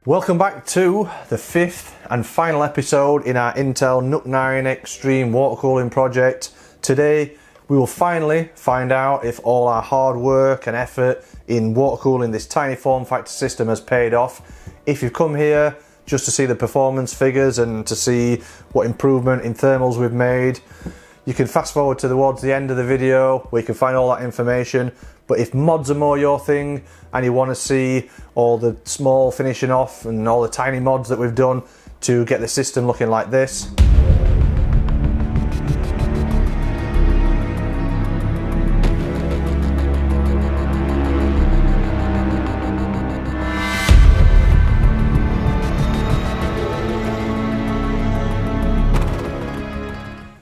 Welcome back to the fifth and final episode in our Intel NUC 9 Extreme water cooling project. Today we will finally find out if all our hard work and effort in water cooling this tiny form factor system has paid off. If you've come here just to see the performance figures and to see what improvement in thermals we've made, you can fast forward towards the end of the video where you can find all that information. But if mods are more your thing and you want to see all the small finishing off and all the tiny mods that we've done to get the system looking like this,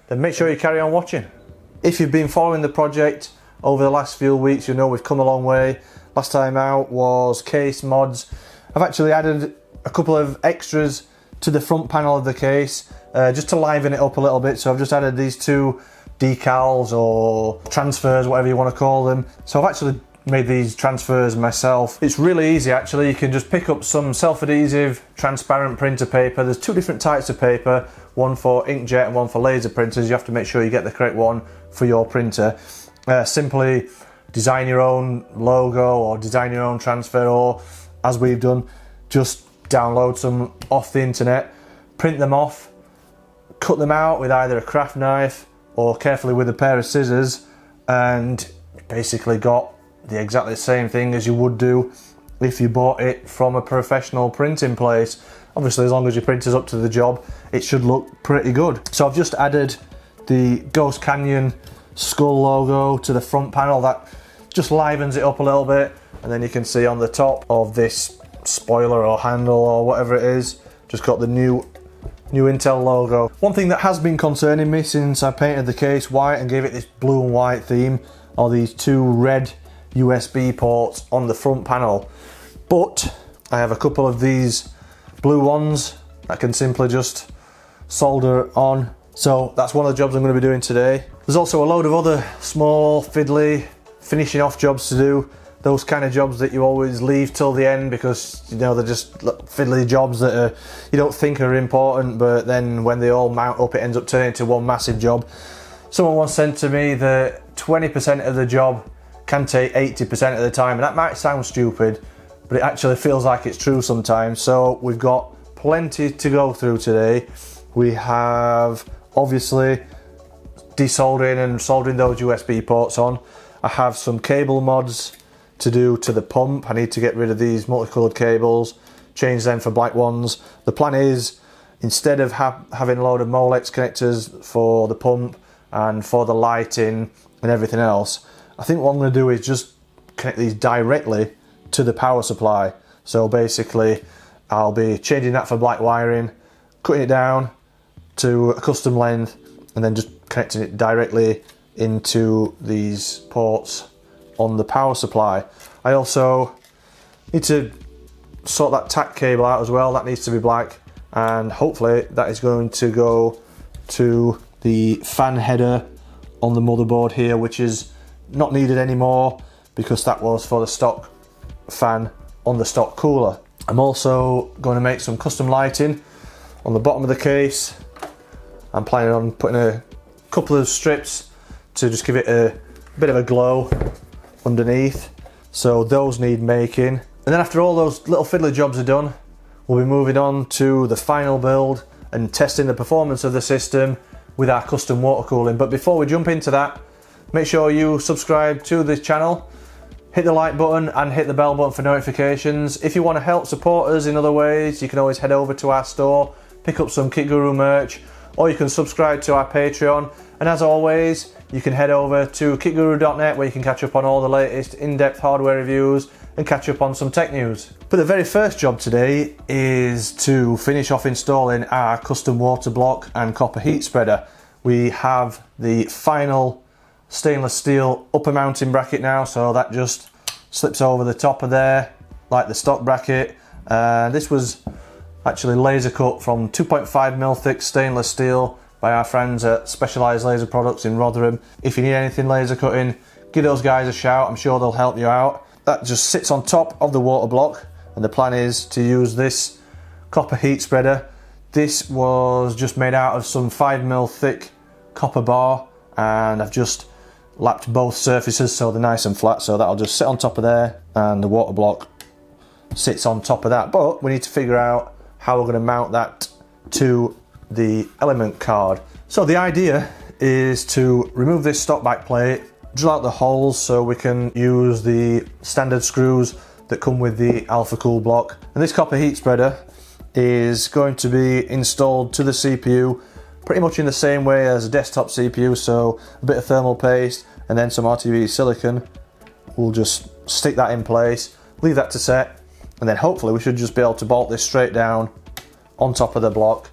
then make sure you carry on watching. If you've been following the project over the last few weeks, you know we've come a long way. Last time out was case mods. I've actually added a couple of extras to the front panel of the case just to liven it up a little bit. So I've just added these two decals or transfers, whatever you want to call them. So I've actually made these transfers myself. It's really easy actually. You can just pick up some self-adhesive transparent printer paper. There's two different types of paper, one for inkjet and one for laser printers. You have to make sure you get the correct one for your printer. Simply design your own logo or design your own transfer, or as we've done, just download some off the internet, print them off, cut them out with either a craft knife or carefully with a pair of scissors, and basically got the exactly same thing as you would do if you bought it from a professional printing place. Obviously, as long as your printer's up to the job, it should look pretty good. So I've just added the Ghost Canyon skull logo to the front panel. That just livens it up a little bit, and then you can see on the top of this spoiler or handle or whatever it is, just got the new Intel logo. One thing that has been concerning me since I painted the case white and gave it this blue and white theme are these two red USB ports on the front panel, but I have a couple of these blue ones that can simply just solder on. So that's one of the jobs I'm going to be doing today. There's also a load of other small, fiddly, finishing off jobs to do. Those kind of jobs that you always leave till the end because, you know, they're just fiddly jobs that you don't think are important, but then when they all mount up, it ends up turning into one massive job. Someone once said to me that 20% of the job can take 80% of the time, and that might sound stupid, but it actually feels like it's true sometimes. So we've got plenty to go through today. We have obviously desoldering and soldering those USB ports on. I have some cable mods to do to the pump. I need to get rid of these multicolored cables, change them for black ones. The plan is, instead of having a load of Molex connectors for the pump and for the lighting and everything else, I think what I'm going to do is just connect these directly to the power supply. So basically I'll be changing that for black wiring, cutting it down to a custom length, and then just connecting it directly into these ports on the power supply. I also need to sort that tack cable out as well. That needs to be black, and hopefully that is going to go to the fan header on the motherboard here, which is not needed anymore because that was for the stock fan on the stock cooler. I'm also going to make some custom lighting on the bottom of the case. I'm planning on putting a couple of strips to just give it a bit of a glow underneath. So those need making. And then after all those little fiddly jobs are done, we'll be moving on to the final build and testing the performance of the system with our custom water cooling. But before we jump into that, make sure you subscribe to this channel, hit the like button and hit the bell button for notifications. If you want to help support us in other ways, you can always head over to our store, pick up some KitGuru merch, or you can subscribe to our Patreon. And as always, you can head over to KitGuru.net where you can catch up on all the latest in-depth hardware reviews and catch up on some tech news. But the very first job today is to finish off installing our custom water block and copper heat spreader. We have the final stainless steel upper mounting bracket now, so that just slips over the top of there like the stock bracket. This was actually laser cut from 2.5mm thick stainless steel by our friends at Specialized Laser Products in Rotherham. If you need anything laser cutting, give those guys a shout, I'm sure they'll help you out. That just sits on top of the water block, and the plan is to use this copper heat spreader. This was just made out of some 5mm thick copper bar, and I've just lapped both surfaces so they're nice and flat, so that'll just sit on top of there and the water block sits on top of that. But we need to figure out how we're going to mount that to the element card. So the idea is to remove this stock back plate, drill out the holes so we can use the standard screws that come with the Alpha Cool block. And this copper heat spreader is going to be installed to the CPU pretty much in the same way as a desktop CPU, so a bit of thermal paste and then some RTV silicon. We'll just stick that in place, leave that to set, and then hopefully we should just be able to bolt this straight down on top of the block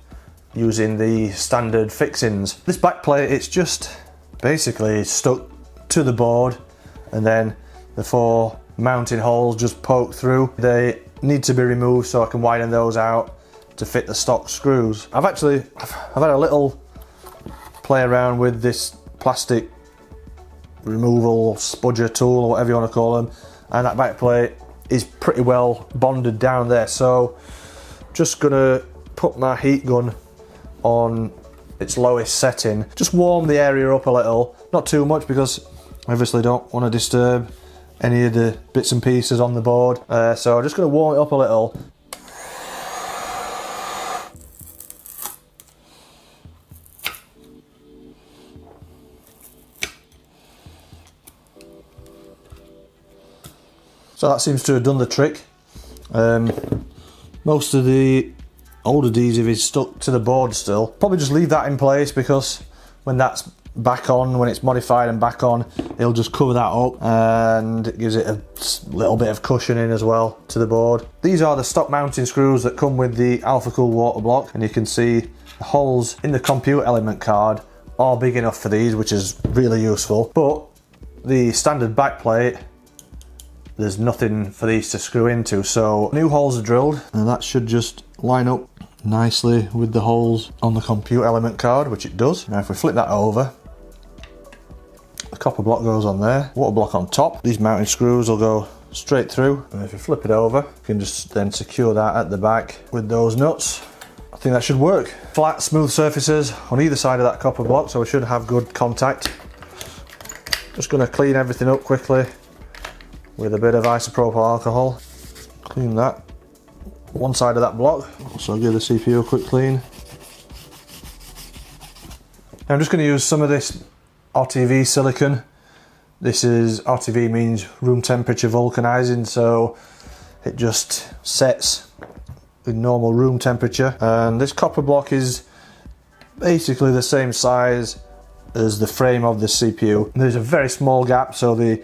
using the standard fixings. This back plate, it's just basically stuck to the board, and then the 4 mounting holes just poke through. They need to be removed so I can widen those out to fit the stock screws. I've had a little play around with this plastic removal spudger tool or whatever you want to call them, and that back plate is pretty well bonded down there, so just gonna put my heat gun on its lowest setting, just warm the area up a little, not too much because I obviously don't want to disturb any of the bits and pieces on the board, so I'm just going to warm it up a little. So that seems to have done the trick. Most of the old adhesive is stuck to the board still. Probably just leave that in place because when that's back on, when it's modified and back on, it'll just cover that up and it gives it a little bit of cushioning as well to the board. These are the stock mounting screws that come with the Alpha Cool water block, and you can see the holes in the computer element card are big enough for these, which is really useful. But the standard back plate, there's nothing for these to screw into, so new holes are drilled and that should just line up nicely with the holes on the computer element card, which it does. Now if we flip that over, the copper block goes on there, water block on top. These mounting screws will go straight through, and if you flip it over, you can just then secure that at the back with those nuts. I think that should work. Flat, smooth surfaces on either side of that copper block, so we should have good contact. Just going to clean everything up quickly with a bit of isopropyl alcohol. Clean that one side of that block. Also give the CPU a quick clean. Now I'm just going to use some of this RTV silicon. This is, RTV means room temperature vulcanizing, so it just sets with normal room temperature. And this copper block is basically the same size as the frame of the CPU. There's a very small gap, so the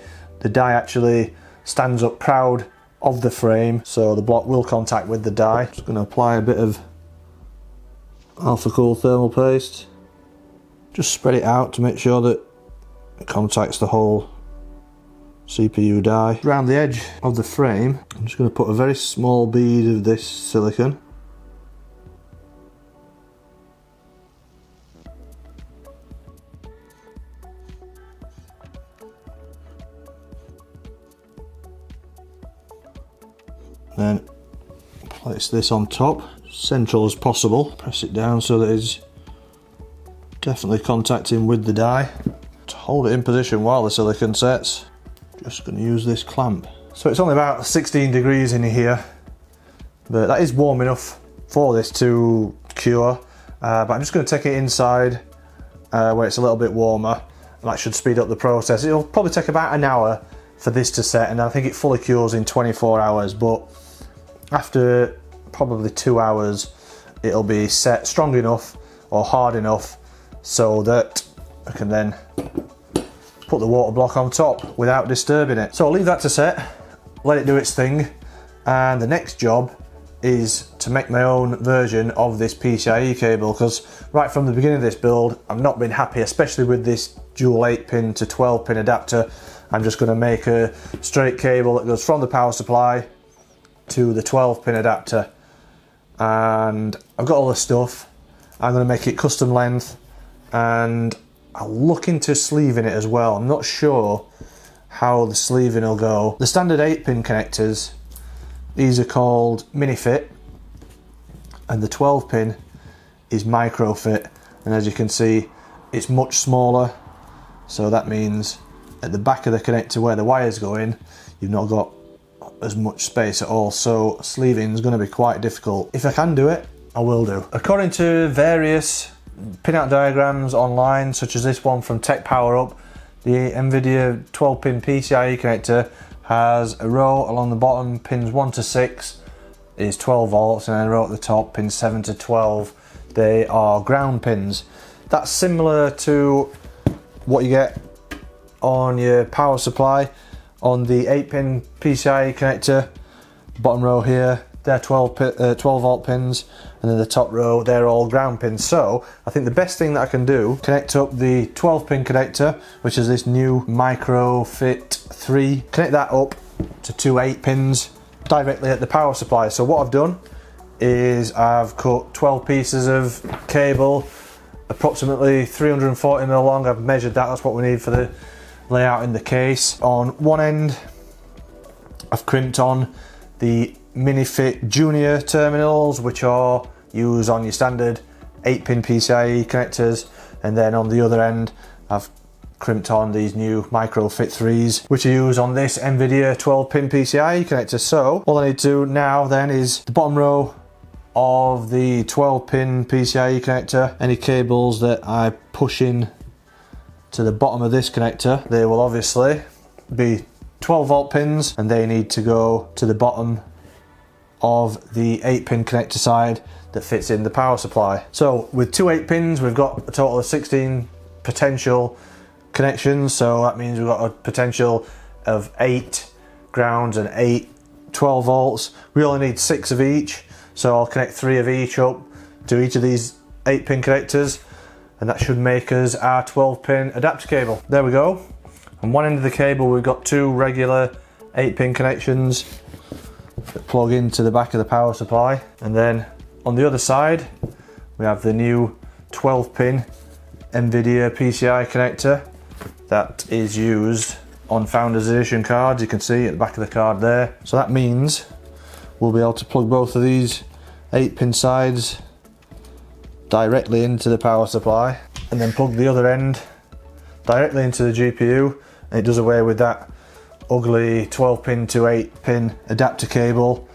die actually stands up proud of the frame, so the block will contact with the die. Just going to apply a bit of Alpha Cool thermal paste. Just spread it out to make sure that it contacts the whole CPU die. Around the edge of the frame, I'm just going to put a very small bead of this silicone. Then place this on top, central as possible. Press it down so that it's definitely contacting with the die. To hold it in position while the silicone sets, just going to use this clamp. So it's only about 16 degrees in here, but that is warm enough for this to cure. But I'm just going to take it inside where it's a little bit warmer, and that should speed up the process. It'll probably take about an hour for this to set, and I think it fully cures in 24 hours, but after probably 2 hours it'll be set strong enough or hard enough so that I can then put the water block on top without disturbing it. So I'll leave that to set, let it do its thing, and the next job is to make my own version of this PCIe cable, because right from the beginning of this build I've not been happy, especially with this dual 8-pin to 12-pin adapter. I'm just going to make a straight cable that goes from the power supply to the 12-pin adapter, and I've got all the stuff. I'm going to make it custom length, and I'll look into sleeving it as well. I'm not sure how the sleeving will go. The standard 8-pin connectors These are called mini fit, and the 12 pin is micro fit, and as you can see it's much smaller, so that means at the back of the connector where the wires go in, you've not got as much space at all, so sleeving is going to be quite difficult. If I can do it, I will do. According to various pinout diagrams online, such as this one from Tech Power Up, the NVIDIA 12 pin PCIe connector has a row along the bottom, pins 1 to 6 is 12 volts, and then a row at the top, pins 7 to 12, they are ground pins. That's similar to what you get on your power supply. On the 8-pin PCIe connector, bottom row here, they're 12 volt pins, and then the top row, they're all ground pins. So I think the best thing that I can do, connect up the 12-pin connector, which is this new Micro Fit 3, connect that up to two 8-pins directly at the power supply. So what I've done is I've cut 12 pieces of cable, approximately 340mm long. I've measured that, that's what we need for the layout in the case. On one end I've crimped on the mini fit junior terminals, which are used on your standard 8-pin PCIe connectors, and then on the other end I've crimped on these new Micro Fit 3s, which are used on this NVIDIA 12-pin PCIe connector. So all I need to do now then is the bottom row of the 12-pin PCIe connector, any cables that I push in to the bottom of this connector, they will obviously be 12 volt pins, and they need to go to the bottom of the 8-pin connector side that fits in the power supply. So with two 8-pins, we've got a total of 16 potential connections, so that means we've got a potential of 8 grounds and 8 12 volts. We only need 6 of each, so I'll connect 3 of each up to each of these 8-pin connectors, and that should make us our 12-pin adapter cable. There we go. On one end of the cable we've got 2 regular 8-pin connections that plug into the back of the power supply, and then on the other side we have the new 12-pin NVIDIA PCI connector that is used on Founders Edition cards. You can see at the back of the card there. So that means we'll be able to plug both of these 8-pin sides directly into the power supply, and then plug the other end directly into the GPU, and it does away with that ugly 12-pin to 8-pin adapter cable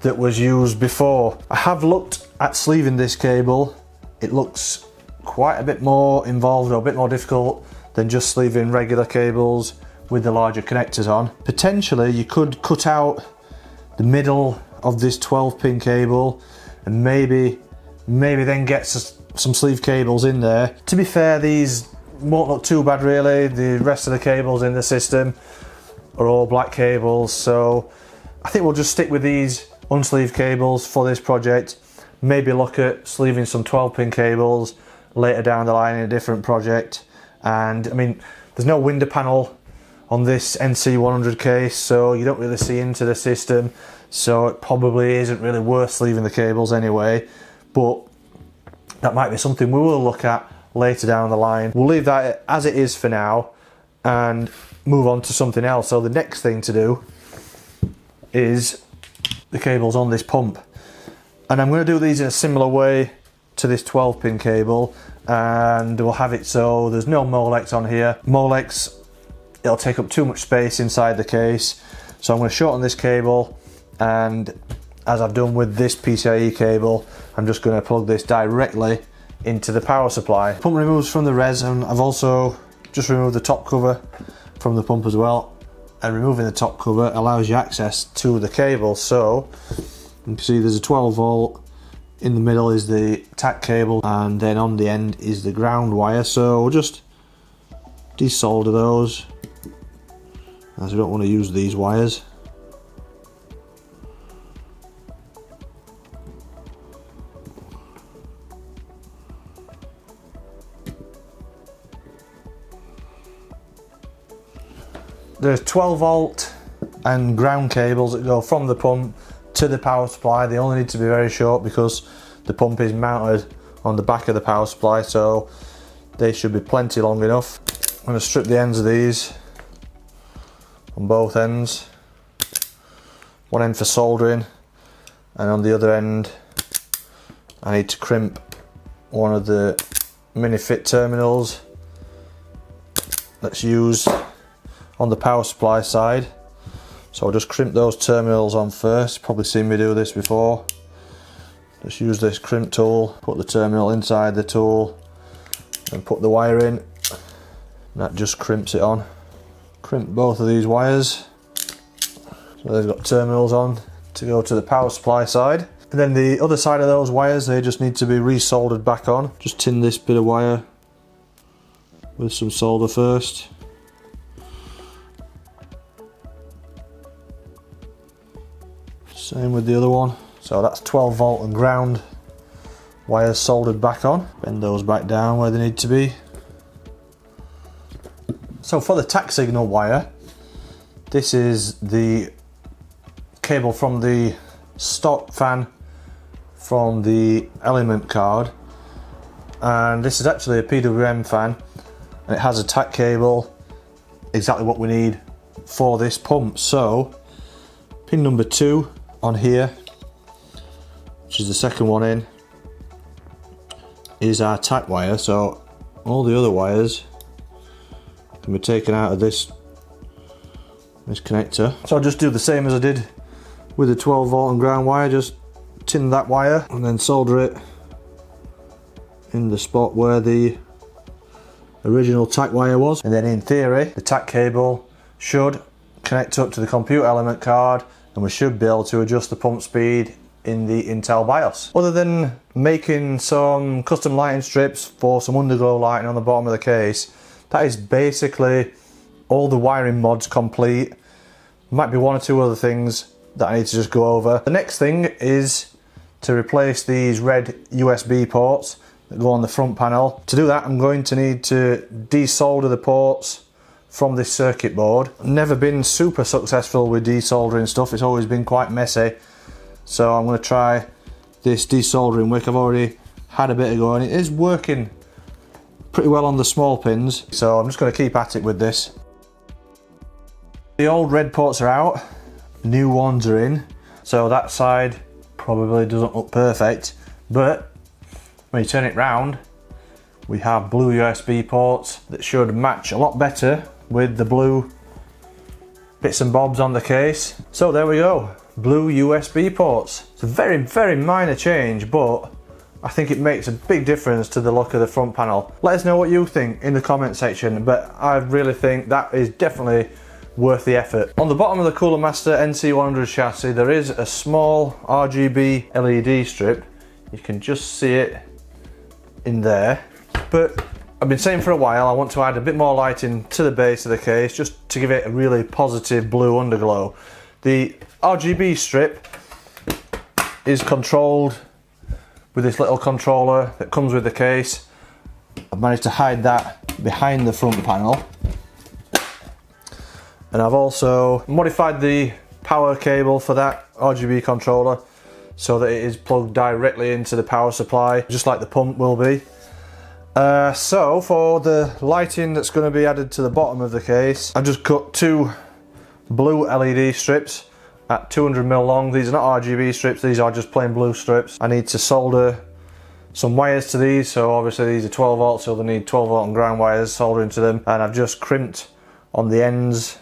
that was used before. I have looked at sleeving this cable. It looks quite a bit more involved, or a bit more difficult than just sleeving regular cables with the larger connectors on. Potentially you could cut out the middle of this 12-pin cable and maybe then get some sleeve cables in there. To be fair, these won't look too bad really. The rest of the cables in the system are all black cables, so I think we'll just stick with these unsleeved cables for this project. Maybe look at sleeving some 12-pin cables later down the line in a different project. And I mean, there's no window panel on this NC100 case, so you don't really see into the system, so it probably isn't really worth sleeving the cables anyway, but that might be something we will look at later down the line. We'll leave that as it is for now and move on to something else. So the next thing to do is the cables on this pump, and I'm going to do these in a similar way to this 12-pin cable, and we'll have it so there's no Molex on here. Molex, it'll take up too much space inside the case, so I'm going to shorten this cable, and as I've done with this PCIe cable, I'm just going to plug this directly into the power supply. Pump removes from the res, and I've also just removed the top cover from the pump as well, and removing the top cover allows you access to the cable. So you can see there's a 12 volt, in the middle is the TAC cable, and then on the end is the ground wire. So we'll just desolder those, as we don't want to use these wires. There's 12 volt and ground cables that go from the pump to the power supply. They only need to be very short because the pump is mounted on the back of the power supply, so they should be plenty long enough. I'm going to strip the ends of these on both ends, one end for soldering, and on the other end I need to crimp one of the mini fit terminals that's used on the power supply side. So I'll just crimp those terminals on first. You've probably seen me do this before. Just use this crimp tool, put the terminal inside the tool, and put the wire in. And that just crimps it on. Crimp both of these wires. So they've got terminals on to go to the power supply side. And then the other side of those wires, they just need to be resoldered back on. Just tin this bit of wire with some solder first. Same with the other one. So that's 12 volt and ground wires soldered back on. Bend those back down where they need to be. So for the tack signal wire, this is the cable from the stock fan from the element card, and this is actually a PWM fan, and it has a tack cable, exactly what we need for this pump. So pin number 2 on here, which is the second one in, is our tack wire. So all the other wires can be taken out of this connector. So I'll just do the same as I did with the 12 volt and ground wire, just tin that wire and then solder it in the spot where the original tack wire was. And then in theory, the tack cable should connect up to the compute element card, and we should be able to adjust the pump speed in the Intel BIOS. Other than making some custom lighting strips for some underglow lighting on the bottom of the case, that is basically all the wiring mods complete. Might be one or two other things that I need to just go over. The next thing is to replace these red USB ports that go on the front panel. To do that, I'm going to need to desolder the ports from this circuit board. Never been super successful with desoldering stuff, it's always been quite messy. So I'm going to try this desoldering wick. I've already had a bit of go and it is working pretty well on the small pins. So I'm just going to keep at it with this. The old red ports are out, new ones are in. So that side probably doesn't look perfect, but when you turn it round, we have blue USB ports that should match a lot better with the blue bits and bobs on the case. So there we go, blue USB ports. It's a very, very minor change, but I think it makes a big difference to the look of the front panel. Let us know what you think in the comment section, but I really think that is definitely worth the effort. On the bottom of the Cooler Master NC100 chassis, there is a small RGB LED strip. You can just see it in there, but I've been saying for a while I want to add a bit more lighting to the base of the case just to give it a really positive blue underglow. The RGB strip is controlled with this little controller that comes with the case. I've managed to hide that behind the front panel, and I've also modified the power cable for that RGB controller so that it is plugged directly into the power supply, just like the pump will be. So for the lighting that's going to be added to the bottom of the case, I've just cut 2 blue LED strips at 200mm long. These are not RGB strips, these are just plain blue strips. I need to solder some wires to these, so obviously these are 12 volts, so they need 12 volt and ground wires soldering to them, and I've just crimped on the ends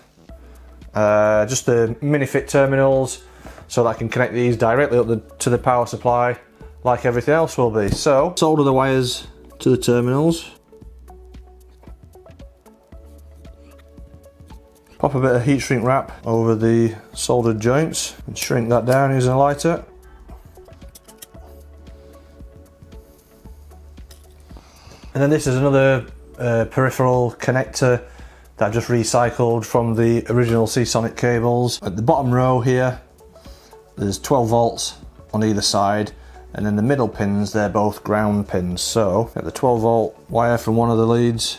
just the mini fit terminals so that I can connect these directly up to the power supply like everything else will be. So solder the wires to the terminals, pop a bit of heat shrink wrap over the soldered joints and shrink that down using a lighter. And then this is another peripheral connector that I've just recycled from the original Seasonic cables. At the bottom row here, there's 12 volts on either side, and then the middle pins, they're both ground pins. So get the 12 volt wire from one of the leads,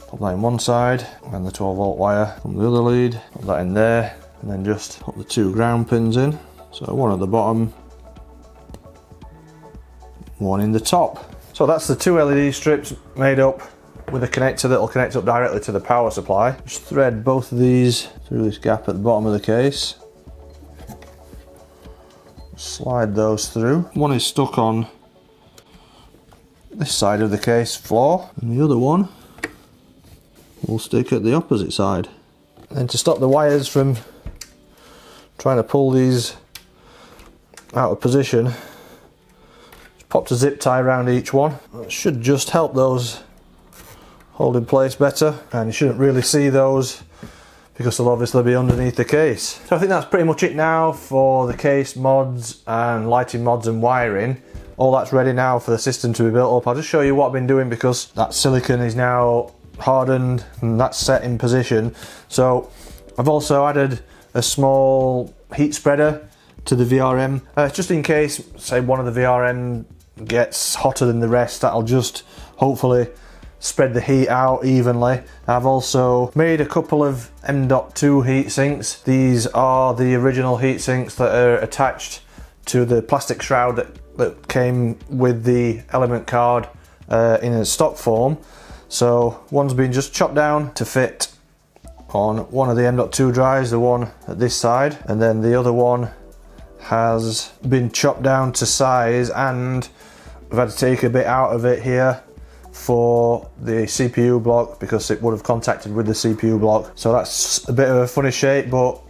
put that in one side, and the 12 volt wire from the other lead, put that in there, and then just put the 2 ground pins in. So one at the bottom, one in the top. So that's the 2 LED strips made up with a connector that will connect up directly to the power supply. Just thread both of these through this gap at the bottom of the case. slide those through. One is stuck on this side of the case floor, and the other one will stick at the opposite side. And to stop the wires from trying to pull these out of position, just popped a zip tie around each one. That should just help those hold in place better, and you shouldn't really see those because they'll obviously be underneath the case. So I think that's pretty much it now for the case mods and lighting mods and wiring. All that's ready now for the system to be built up. I'll just show you what I've been doing because that silicon is now hardened and that's set in position. So I've also added a small heat spreader to the VRM, just in case, say, one of the VRM gets hotter than the rest. That'll just hopefully spread the heat out evenly. I've also made a couple of M.2 heat sinks. These are the original heat sinks that are attached to the plastic shroud that came with the element card in a stock form. So one's been just chopped down to fit on one of the M.2 drives, the one at this side, and then the other one has been chopped down to size, and I've had to take a bit out of it here for the CPU block because it would have contacted with the CPU block. So that's a bit of a funny shape, but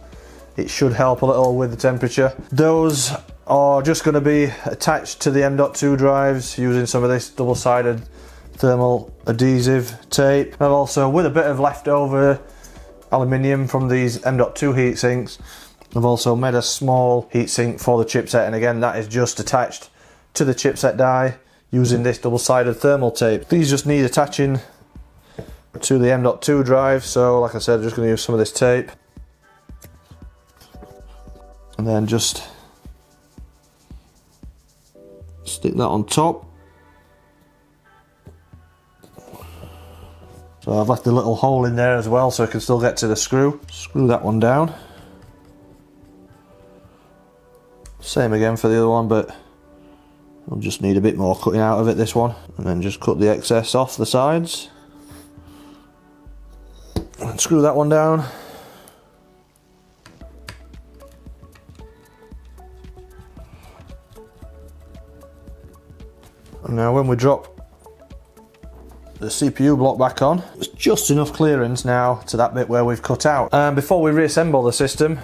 it should help a little with the temperature. Those are just going to be attached to the M.2 drives using some of this double-sided thermal adhesive tape. And also, with a bit of leftover aluminium from these M.2 heat sinks, I've also made a small heatsink for the chipset, and again that is just attached to the chipset die using this double-sided thermal tape. These just need attaching to the M.2 drive, so like I said, I'm just going to use some of this tape and then just stick that on top. So I've left a little hole in there as well so I can still get to the screw. Screw that one down. Same again for the other one, but we'll just need a bit more cutting out of it, this one. And then just cut the excess off the sides. And screw that one down. And now when we drop the CPU block back on, it's just enough clearance now to that bit where we've cut out. And before we reassemble the system,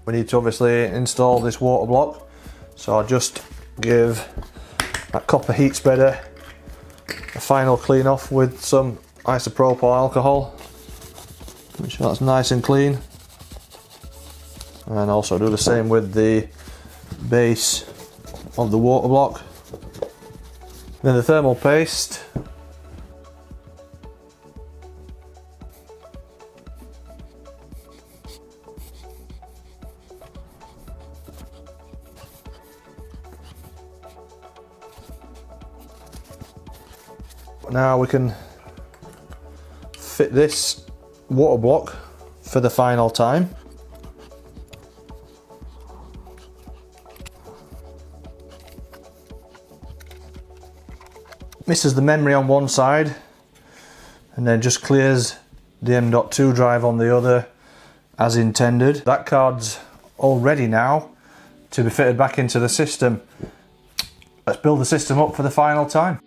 we need to obviously install this water block. So I'll just give that copper heat spreader a final clean off with some isopropyl alcohol. Make sure that's nice and clean. And also do the same with the base of the water block. Then the thermal paste. Now we can fit this water block for the final time. Misses the memory on one side and then just clears the M.2 drive on the other as intended. That card's all ready now to be fitted back into the system. Let's build the system up for the final time.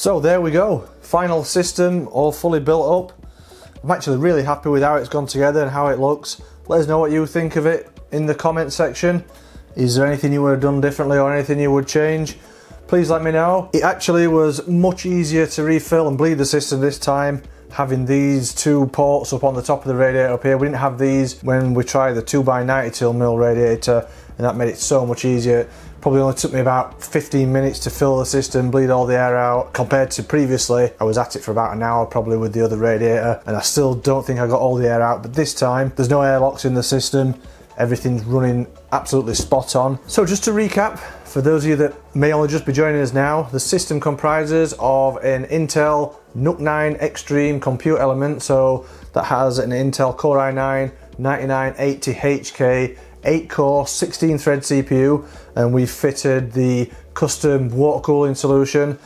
So there we go, final system all fully built up. I'm actually really happy with how it's gone together and how it looks. Let us know what you think of it in the comment section. Is there anything you would have done differently or anything you would change? Please let me know. It actually was much easier to refill and bleed the system this time, having these two ports up on the top of the radiator up here. We didn't have these when we tried the 2x92mm radiator, and that made it so much easier. Probably only took me about 15 minutes to fill the system, bleed all the air out, compared to previously. I was at it for about an hour probably with the other radiator, and I still don't think I got all the air out, but this time there's no airlocks in the system. Everything's running absolutely spot on. So just to recap, for those of you that may only just be joining us now, the system comprises of an Intel NUC 9 Extreme compute element, so that has an Intel Core i9 9980HK 8-core 16-thread CPU, and we've fitted the custom water cooling solution.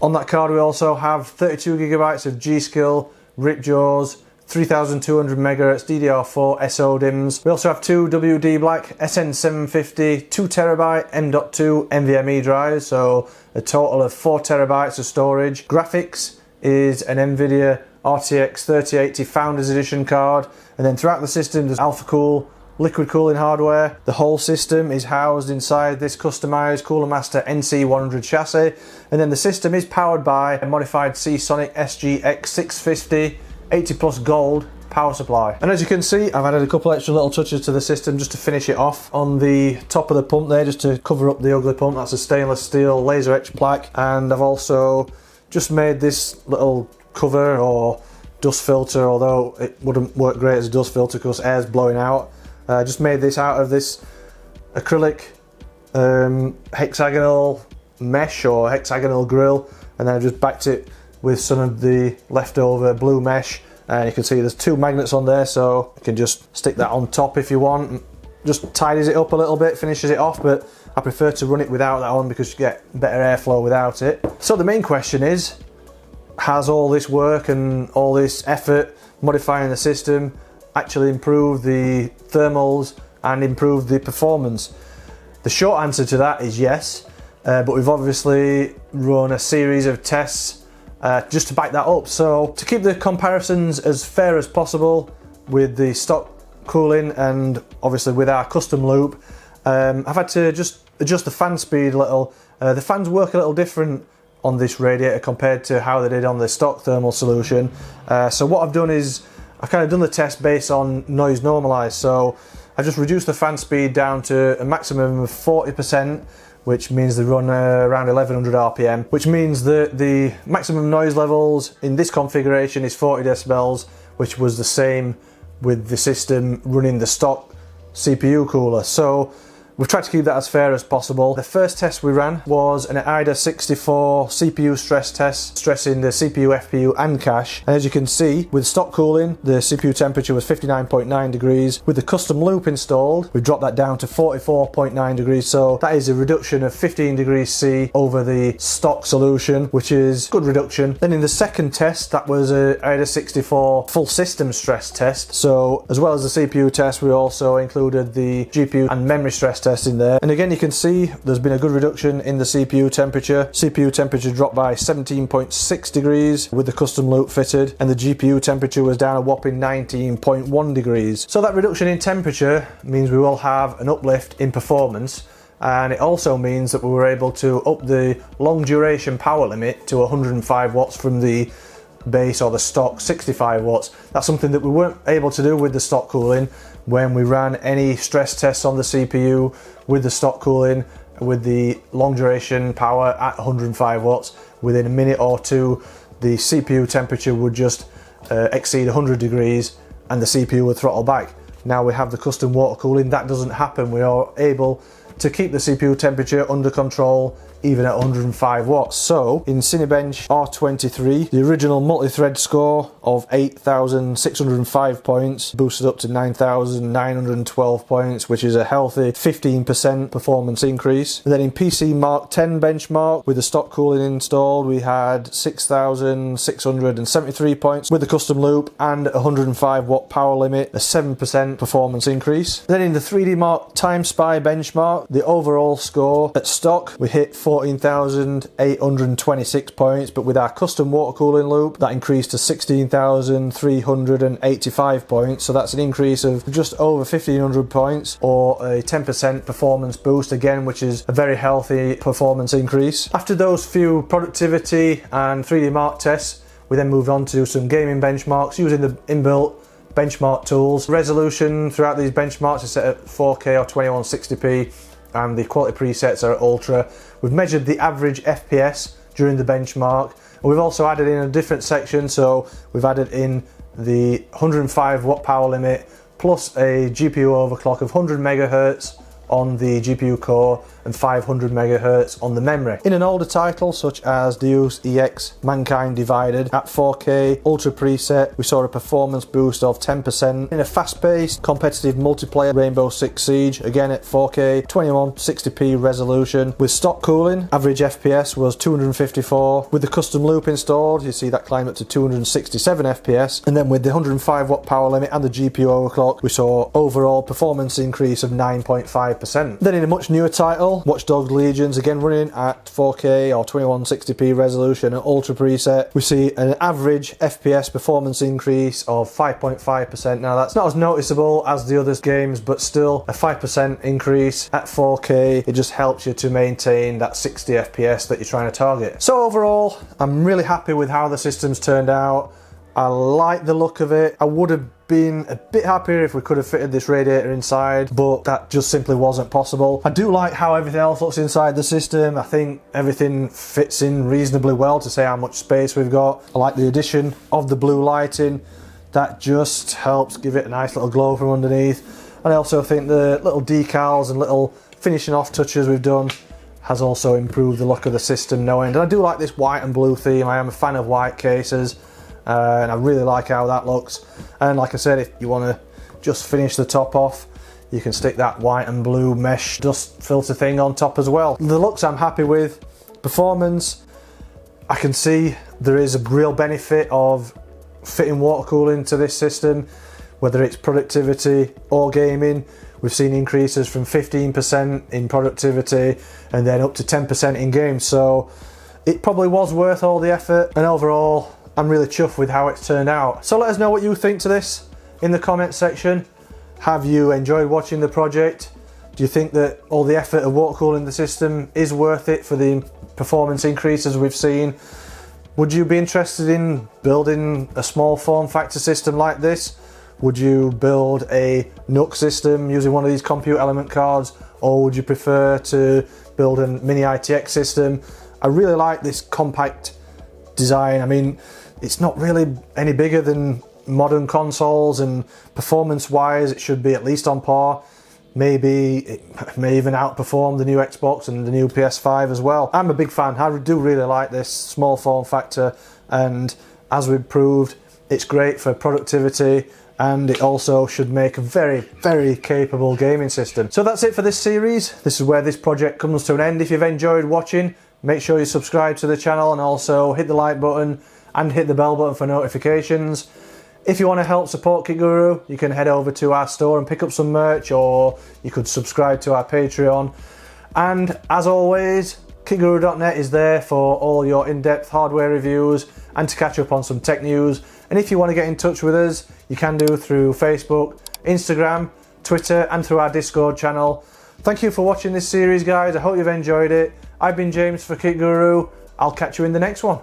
On that card we also have 32GB of G.Skill, RIP jaws, 3200 MHz DDR4 SO DIMMs. We also have two WD Black SN750 2TB M.2 NVMe drives, so a total of 4TB of storage. Graphics is an NVIDIA RTX 3080 Founders Edition card, and then throughout the system there's AlphaCool liquid cooling hardware. The whole system is housed inside this customized Cooler Master NC100 chassis, and then the system is powered by a modified Seasonic SGX650 80 plus gold power supply. And as you can see, I've added a couple extra little touches to the system just to finish it off. On the top of the pump there, just to cover up the ugly pump, that's a stainless steel laser etched plaque. And I've also just made this little cover or dust filter, although it wouldn't work great as a dust filter because air's blowing out. I just made this out of this acrylic hexagonal mesh or hexagonal grill, and then I just backed it with some of the leftover blue mesh, and you can see there's two magnets on there, so you can just stick that on top if you want. Just tidies it up a little bit, finishes it off, but I prefer to run it without that on because you get better airflow without it. So the main question is, has all this work and all this effort modifying the system actually improved the thermals and improved the performance? The short answer to that is yes, but we've obviously run a series of tests just to back that up. So to keep the comparisons as fair as possible with the stock cooling and obviously with our custom loop, I've had to just adjust the fan speed a little. The fans work a little different on this radiator compared to how they did on the stock thermal solution. So what I've done is I've kind of done the test based on noise normalized. So I just reduced the fan speed down to a maximum of 40%, which means they run around 1100 RPM, which means that the maximum noise levels in this configuration is 40 decibels, which was the same with the system running the stock CPU cooler. So we've tried to keep that as fair as possible. The first test we ran was an IDA 64 CPU stress test, stressing the CPU, FPU and cache. And as you can see, with stock cooling, the CPU temperature was 59.9 degrees. With the custom loop installed, we dropped that down to 44.9 degrees. So that is a reduction of 15 degrees C over the stock solution, which is a good reduction. Then in the second test, that was a IDA 64 full system stress test. So as well as the CPU test, we also included the GPU and memory stress test in there, and again you can see there's been a good reduction in the CPU temperature. CPU temperature dropped by 17.6 degrees with the custom loop fitted, and the GPU temperature was down a whopping 19.1 degrees. So that reduction in temperature means we will have an uplift in performance, and it also means that we were able to up the long duration power limit to 105 watts from the base or the stock 65 watts. That's something that we weren't able to do with the stock cooling when we ran any stress tests on the CPU with the stock cooling with the long duration power at 105 watts. Within a minute or two, the CPU temperature would just exceed 100 degrees and the CPU would throttle back. Now we have the custom water cooling, that doesn't happen. We are able to keep the CPU temperature under control even at 105 watts. So in Cinebench R23, the original multi-thread score of 8,605 points boosted up to 9,912 points, which is a healthy 15% performance increase. And then in PC Mark 10 benchmark, with the stock cooling installed, we had 6,673 points with the custom loop and 105 watt power limit, a 7% performance increase. Then in the 3D Mark Time Spy benchmark, the overall score at stock, we hit 14,826 points, but with our custom water cooling loop, that increased to 16,385 points. So that's an increase of just over 1,500 points, or a 10% performance boost again, which is a very healthy performance increase. After those few productivity and 3D Mark tests, we then moved on to do some gaming benchmarks using the inbuilt benchmark tools. Resolution throughout these benchmarks is set at 4K or 2160p, and the quality presets are at ultra. We've measured the average FPS during the benchmark, and we've also added in a different section. So we've added in the 105 watt power limit plus a GPU overclock of 100 megahertz on the GPU core and 500 megahertz on the memory. In an older title such as Deus Ex Mankind Divided at 4K ultra preset, we saw a performance boost of 10%. In a fast-paced competitive multiplayer Rainbow Six Siege, again at 4K 2160p resolution with stock cooling, average FPS was 254. With the custom loop installed, you see that climb up to 267 FPS, and then with the 105 watt power limit and the GPU overclock, we saw overall performance increase of 9.5%. Then in a much newer title, Watch Dogs Legions, again running at 4K or 2160p resolution and ultra preset, we see an average FPS performance increase of 5.5%. Now that's not as noticeable as the other games, but still a 5% increase at 4K. It just helps you to maintain that 60 FPS that you're trying to target. So overall, I'm really happy with how the system's turned out. I like the look of it. I would have been a bit happier if we could have fitted this radiator inside, but that just simply wasn't possible. I do like how everything else looks inside the system. I think everything fits in reasonably well to say how much space we've got. I like the addition of the blue lighting. That just helps give it a nice little glow from underneath. And I also think the little decals and little finishing off touches we've done has also improved the look of the system no end. And I do like this white and blue theme. I am a fan of white cases. And I really like how that looks. And like I said, if you want to just finish the top off, you can stick that white and blue mesh dust filter thing on top as well. The looks I'm happy with. Performance, I can see there is a real benefit of fitting water cooling to this system, whether it's productivity or gaming. We've seen increases from 15% in productivity and then up to 10% in games. So it probably was worth all the effort, and overall I'm really chuffed with how it's turned out. So let us know what you think to this in the comments section. Have you enjoyed watching the project? Do you think that all the effort of water cooling the system is worth it for the performance increases we've seen? Would you be interested in building a small form factor system like this? Would you build a NUC system using one of these compute element cards, or would you prefer to build a mini ITX system? I really like this compact design. I mean, it's not really any bigger than modern consoles, and performance wise it should be at least on par. Maybe it may even outperform the new Xbox and the new PS5 as well. I'm a big fan. I do really like this small form factor, and as we've proved, it's great for productivity, and it also should make a very, very capable gaming system. So that's it for this series. This is where this project comes to an end. If you've enjoyed watching, make sure you subscribe to the channel and also hit the like button and hit the bell button for notifications. If you want to help support KitGuru, you can head over to our store and pick up some merch, or you could subscribe to our Patreon. And as always, KitGuru.net is there for all your in-depth hardware reviews and to catch up on some tech news. And if you want to get in touch with us, you can do through Facebook, Instagram, Twitter, and through our Discord channel. Thank you for watching this series, guys. I hope you've enjoyed it. I've been James for KitGuru. I'll catch you in the next one.